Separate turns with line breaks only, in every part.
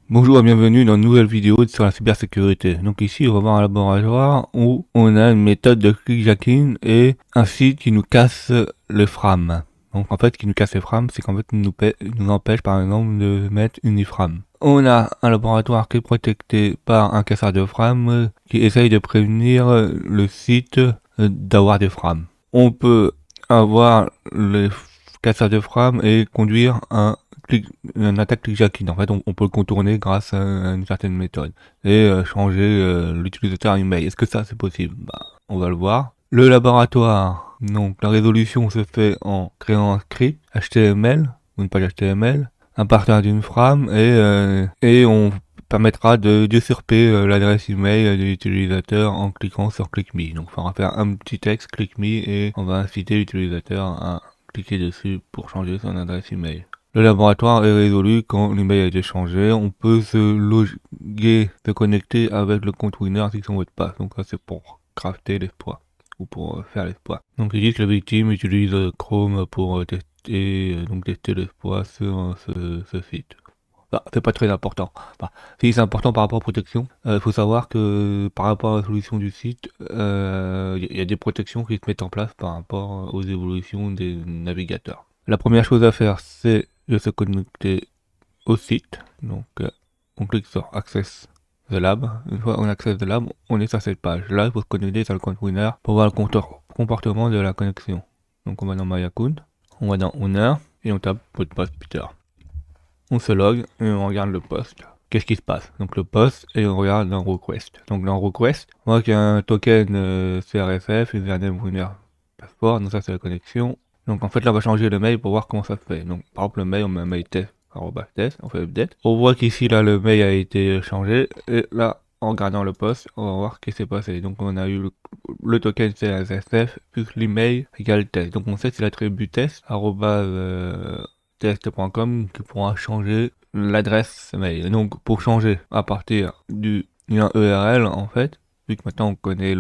Bonjour et bienvenue dans une nouvelle vidéo sur la cybersécurité. Donc ici on va voir un laboratoire où on a une méthode de clickjacking et un site qui nous casse le frame. Donc en fait qui nous casse les frames, c'est qu'en fait nous empêche par exemple de mettre une iframe. On a un laboratoire qui est protecté par un casseur de frames qui essaye de prévenir le site d'avoir des frames. On peut avoir les casseurs de frames et conduire une attaque clickjacking. En fait, on peut le contourner grâce à une certaine méthode et changer l'utilisateur email. Est-ce que ça c'est possible? On va le voir. Le laboratoire, donc la résolution se fait en créant un script HTML ou une page HTML à partir d'une frame et on permettra de usurper l'adresse email de l'utilisateur en cliquant sur ClickMe. Donc on va faire un petit texte ClickMe et on va inciter l'utilisateur à cliquer dessus pour changer son adresse email. Le laboratoire est résolu quand l'email a été changé. On peut se loguer, se connecter avec le compte winner ainsi que son mot de passe. Donc ça c'est pour crafter l'exploit ou pour faire l'exploit. Donc il dit que la victime utilise Chrome pour tester l'exploit sur ce site. C'est pas très important. Si c'est important par rapport aux protections, il faut savoir que par rapport à la solution du site, y a des protections qui se mettent en place par rapport aux évolutions des navigateurs. La première chose à faire, c'est de se connecter au site. Donc, on clique sur Access the Lab. Une fois on accesse the Lab, on est sur cette page. Là, il faut se connecter sur le compte Winner pour voir le comportement de la connexion. Donc, on va dans My Account, on va dans Owner et on tape mot de passe Peter. On se log et on regarde le post. Qu'est-ce qui se passe? Donc le post et on regarde dans Request. Donc dans Request, on voit qu'il y a un token CRFF, username winner password, donc ça c'est la connexion. Donc en fait là on va changer le mail pour voir comment ça se fait. Donc par exemple le mail, on met un mail test, test, on fait update. On voit qu'ici là le mail a été changé et là en regardant le post, on va voir ce qui s'est passé. Donc on a eu le token CRFF plus l'email égale test. Donc on sait que c'est l'attribut test, test.com qui pourra changer l'adresse mail. Donc pour changer à partir du lien URL en fait, vu que maintenant on connaît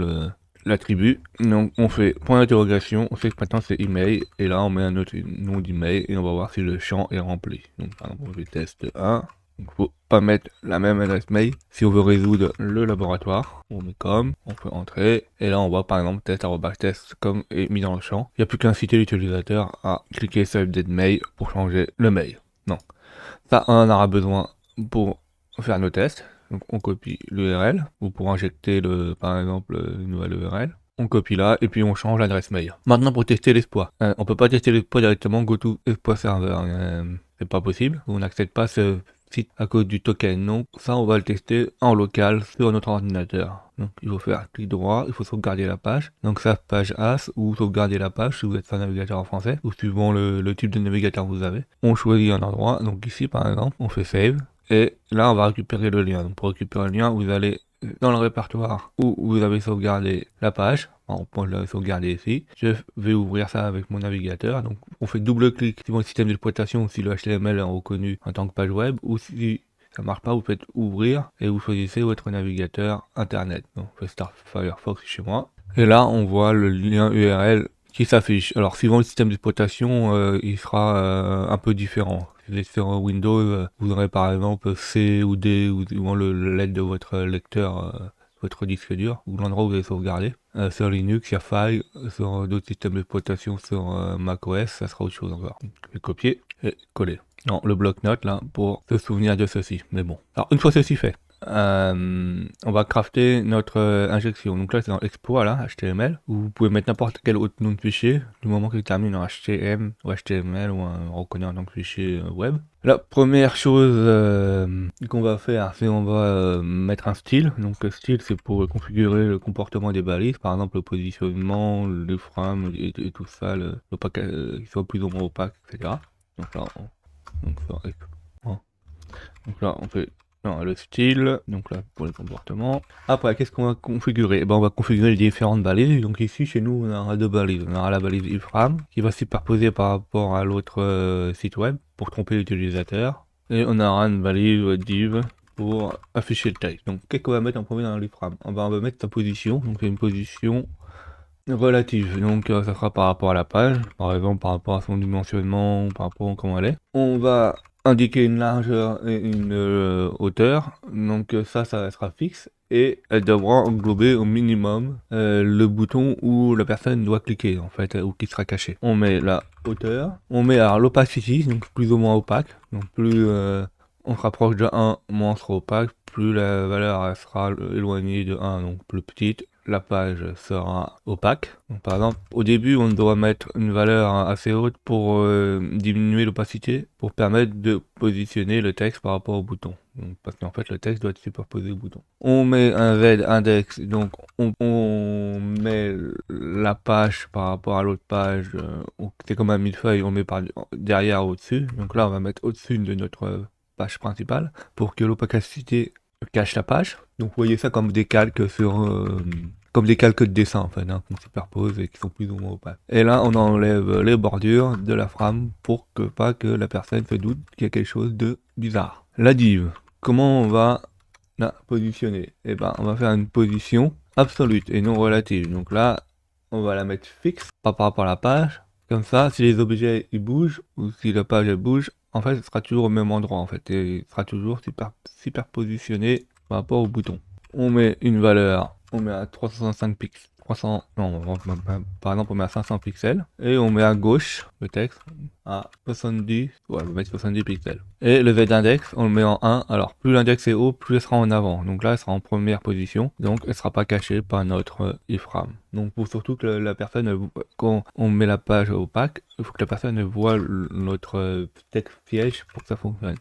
l'attribut, donc on fait point d'interrogation, on sait que maintenant c'est email, et là on met un autre nom d'email et on va voir si le champ est rempli. Donc par exemple on fait test 1. Il faut pas mettre la même adresse mail. Si on veut résoudre le laboratoire, on met comme, on peut entrer, et là on voit par exemple test comme est mis dans le champ. Il n'y a plus qu'à inciter l'utilisateur à cliquer sur update mail pour changer le mail. Non. Ça, on en aura besoin pour faire nos tests. Donc on copie l'URL, ou pour injecter par exemple une nouvelle URL. On copie là, et puis on change l'adresse mail. Maintenant pour tester l'exploit. On peut pas tester l'exploit directement go-to exploit server. C'est pas possible. On n'accède pas ce site à cause du token. Donc ça on va le tester en local sur notre ordinateur. Donc il faut faire clic droit, il faut sauvegarder la page. Donc ça page as ou sauvegarder la page si vous êtes un navigateur en français ou suivant le type de navigateur que vous avez. On choisit un endroit, donc ici par exemple, on fait save. Et là on va récupérer le lien. Donc pour récupérer le lien, vous allez dans le répertoire où vous avez sauvegardé la page. Moi je l'avais sauvegardé ici. Je vais ouvrir ça avec mon navigateur. Donc on fait double clic suivant le système d'exploitation si le HTML est reconnu en tant que page web ou si ça marche pas, vous faites ouvrir et vous choisissez votre navigateur internet. Donc je fais Start Firefox chez moi. Et là on voit le lien URL qui s'affiche. Alors suivant le système d'exploitation, il sera un peu différent. Si vous êtes sur Windows, vous aurez par exemple C ou D ou le LED de votre lecteur, votre disque dur, ou l'endroit où vous avez sauvegardé. Sur Linux, il y a File, sur d'autres systèmes d'exploitation, sur macOS, ça sera autre chose encore. Je vais copier et coller. Non, le bloc-notes là, pour se souvenir de ceci. Mais bon. Alors, une fois ceci fait, on va crafter notre injection. Donc là, c'est dans exploit, là, HTML. Vous pouvez mettre n'importe quel autre nom de fichier, du moment qu'il termine en HTML ou HTML ou un reconnaît en tant que fichier web. La première chose qu'on va faire, c'est on va mettre un style. Donc le style, c'est pour configurer le comportement des balises, par exemple le positionnement, les frames et tout ça, qu'il soit plus ou moins opaque, etc. Donc là, on fait le style, donc là pour les comportements. Après, qu'est-ce qu'on va configurer? On va configurer les différentes balises. Donc ici, chez nous, on aura deux balises. On aura la balise iframe qui va se superposer par rapport à l'autre site web pour tromper l'utilisateur. Et on aura une balise div pour afficher le texte. Donc qu'est-ce qu'on va mettre en premier dans l'iframe? On va mettre sa position. Donc c'est une position relative. Donc ça sera par rapport à la page, par exemple par rapport à son dimensionnement, par rapport à comment elle est. On va indiquer une largeur et une hauteur, donc ça restera fixe, et elle devra englober au minimum le bouton où la personne doit cliquer en fait, ou qui sera caché. On met la hauteur, on met alors l'opacity, donc plus ou moins opaque, donc plus on se rapproche de 1, moins on sera opaque, plus la valeur elle sera éloignée de 1, donc plus petite. La page sera opaque. Donc, par exemple, au début, on doit mettre une valeur assez haute pour diminuer l'opacité, pour permettre de positionner le texte par rapport au bouton. Donc, parce qu'en fait, le texte doit être superposé au bouton. On met un Z index, donc on met la page par rapport à l'autre page. C'est comme un millefeuille, on met par derrière au-dessus. Donc là, on va mettre au-dessus de notre page principale pour que l'opacité cache la page. Donc vous voyez ça comme des calques comme des calques de dessin en fait, qu'on superpose et qui sont plus ou moins opaques. Et là on enlève les bordures de la frame pour que pas que la personne se doute qu'il y a quelque chose de bizarre. La div, comment on va la positionner? Et ben on va faire une position absolue et non relative. Donc là on va la mettre fixe, pas par rapport à la page. Comme ça, si les objets ils bougent ou si la page elle bouge, en fait, ce sera toujours au même endroit en fait, et il sera toujours super positionné par rapport au bouton. On met une valeur, on met à 365 pixels, 300, non, par exemple, on met à 500 pixels, et on met à gauche le texte à 70, ouais, on va mettre 70 pixels. Et le Z-index, on le met en 1, alors plus l'index est haut, plus elle sera en avant. Donc là, elle sera en première position, donc elle sera pas cachée par notre iframe. Donc pour surtout que la personne, quand on met la page opaque, il faut que la personne voit notre texte piège pour que ça fonctionne.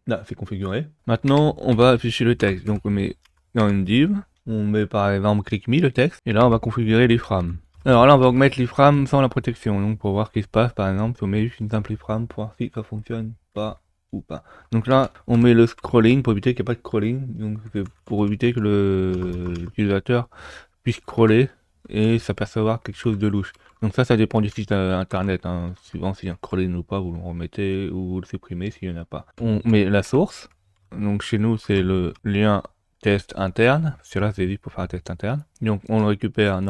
Là, c'est configuré. Maintenant, on va afficher le texte. Donc on met dans une div, on met par exemple click me le texte, et là on va configurer l'iframe. Alors là on va mettre l'iframe sans la protection, donc pour voir ce qui se passe, par exemple, si on met juste une simple iframe pour voir si ça fonctionne pas ou pas. Donc là on met le scrolling pour éviter qu'il n'y ait pas de scrolling, donc c'est pour éviter que l'utilisateur puisse scroller et s'apercevoir quelque chose de louche. Donc ça dépend du site internet, suivant s'il y a un scrolling ou pas, vous le remettez ou vous le supprimez s'il n'y en a pas. On met la source, donc chez nous c'est le lien test interne, celui-là c'est dit pour faire un test interne. Donc on le récupère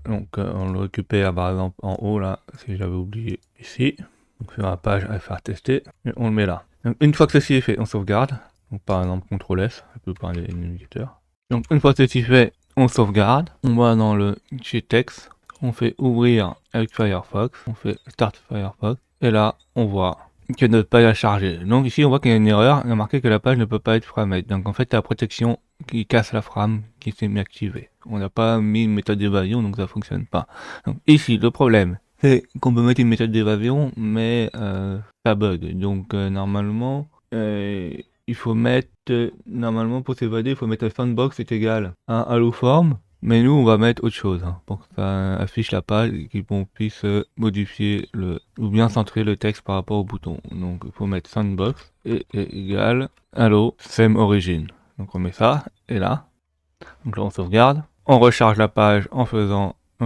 on le récupère par exemple en haut là, si j'avais oublié ici, donc sur la page à faire tester, et on le met là. Donc une fois que ceci est fait, on sauvegarde, donc par exemple CTRL S, ça peut prendre les navigateurs. Donc une fois que ceci est fait, on sauvegarde, on va dans le texte, on fait ouvrir avec Firefox, on fait Start Firefox, et là on voit que notre page a chargé. Donc ici on voit qu'il y a une erreur, il a marqué que la page ne peut pas être framée. Donc en fait c'est la protection qui casse la frame qui s'est mis activée. On n'a pas mis une méthode d'évasion donc ça fonctionne pas. Donc ici le problème c'est qu'on peut mettre une méthode d'évasion mais ça bug. Donc normalement il faut mettre, normalement pour s'évader il faut mettre sandbox est égal à alloform. Mais nous, on va mettre autre chose, pour que ça affiche la page et qu'on puisse modifier ou bien centrer le texte par rapport au bouton. Donc, il faut mettre sandbox est égal hello same origin. Donc, on met ça, et là. Donc là, on sauvegarde. On recharge la page en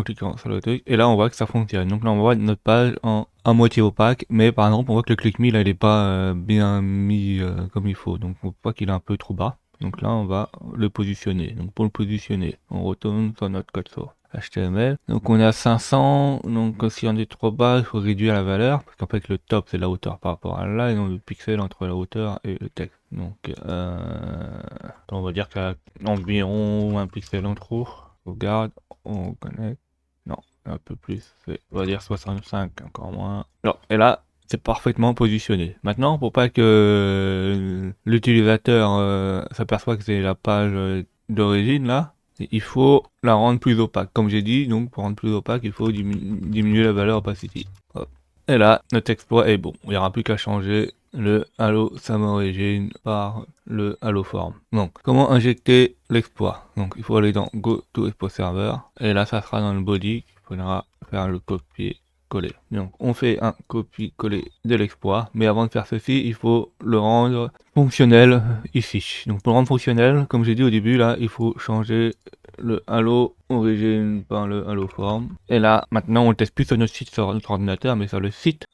cliquant sur le truc, et là, on voit que ça fonctionne. Donc là, on voit notre page à moitié opaque, mais par exemple, on voit que le click me, là, il est pas bien mis comme il faut. Donc, on voit qu'il est un peu trop bas. Donc là, on va le positionner. Donc pour le positionner, on retourne sur notre code source HTML. Donc on est à 500. Donc si on est trop bas, il faut réduire la valeur. Parce qu'en fait, le top, c'est la hauteur par rapport à là. Et non le pixel entre la hauteur et le texte. Donc on va dire qu'il y a environ un pixel en trop. On regarde, on connecte. Non, un peu plus. On va dire 65, encore moins. Alors, et là, c'est parfaitement positionné. Maintenant, pour pas que l'utilisateur s'aperçoive que c'est la page d'origine là, il faut la rendre plus opaque. Comme j'ai dit, donc pour rendre plus opaque, il faut diminuer la valeur opacity. Hop. Et là, notre exploit est bon. Il n'y aura plus qu'à changer le hello same origin par le hello form. Donc, comment injecter l'exploit? Donc, il faut aller dans go to export server et là, ça sera dans le body. Il faudra faire le copier coller. Donc on fait un copier-coller de l'exploit, mais avant de faire ceci, il faut le rendre fonctionnel ici. Donc pour le rendre fonctionnel, comme j'ai dit au début, là, il faut changer le hello origin par le hello form. Et là, maintenant, on ne teste plus sur notre site, sur notre ordinateur, mais sur le site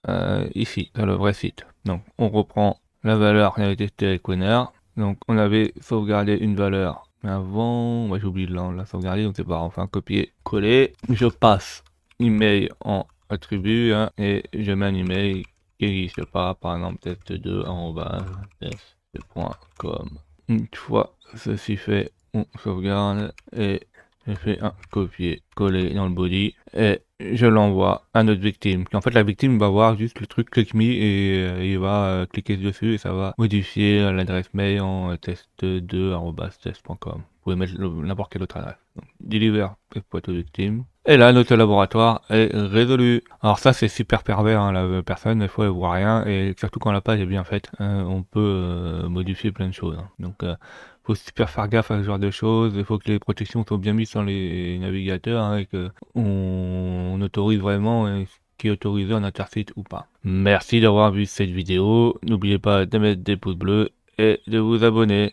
ici, sur le vrai site. Donc on reprend la valeur qu'on avait testée avec Winner. Donc on avait sauvegardé une valeur. Mais avant, j'ai oublié de la sauvegarder, donc c'est pas enfin copier-coller. Je passe email en attribut et je mets un email qui n'existe pas, par exemple test2@test.com. Une fois ceci fait, on sauvegarde et je fais un copier-coller dans le body et je l'envoie à notre victime. En fait, la victime va voir juste le truc click me et il va cliquer dessus et ça va modifier l'adresse mail en test2@test.com. Vous pouvez mettre n'importe quelle autre adresse. Donc, deliver exploit aux victimes. Et là, notre laboratoire est résolu. Alors ça, c'est super pervers, hein, la personne, des fois, elle voit rien, et surtout quand la page est bien faite, on peut modifier plein de choses. Hein. Donc, faut super faire gaffe à ce genre de choses. Il faut que les protections soient bien mises sur les navigateurs, hein, et que on autorise vraiment ce qui est autorisé en intersite ou pas. Merci d'avoir vu cette vidéo. N'oubliez pas de mettre des pouces bleus et de vous abonner.